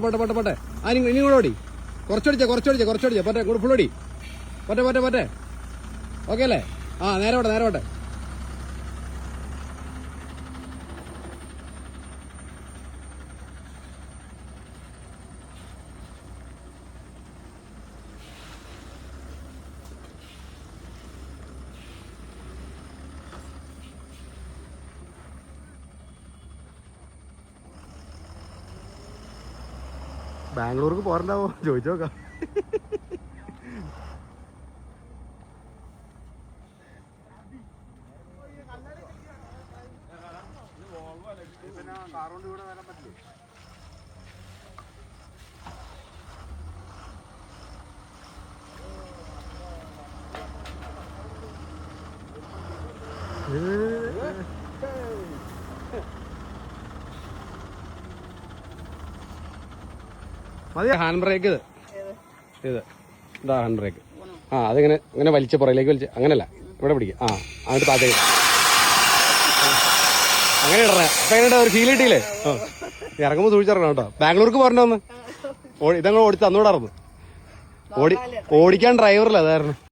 പോട്ടെ ഇനി കൂടെ ഓടി കുറച്ചോടിച്ചേ പോട്ടെ കൂടെ ഫുൾ ഓടി പോട്ടെ ഓക്കെ അല്ലേ? നേരെ പോട്ടെ ബാംഗ്ലൂർക്ക് പോരണ്ടാവോ ചോദിച്ചു നോക്കാം. മതി. ഹാൻഡ് ബ്രേക്ക് ഇത് ഇതാ ഹാൻഡ് ബ്രേക്ക്. അതിങ്ങനെ വലിച്ച പുറകിലേക്ക് വലിച്ച് അങ്ങനല്ല, ഇവിടെ പിടിക്കുക. അങ്ങോട്ട് താഴേക്ക് അങ്ങനെ ഇടണേ. അപ്പൊ എങ്ങനെ ഒരു ഫീൽ കിട്ടിയില്ലേ? ഇറങ്ങുമ്പോൾ സൂക്ഷിച്ചിറങ്ങണം കേട്ടോ. ബാംഗ്ലൂർക്ക് പോരണ്ട ഒന്ന് ഇതങ്ങനെ ഓടിച്ച് തന്നൂടായിരുന്നു. ഓടിക്കാൻ ഡ്രൈവറില്ല, അതായിരുന്നു.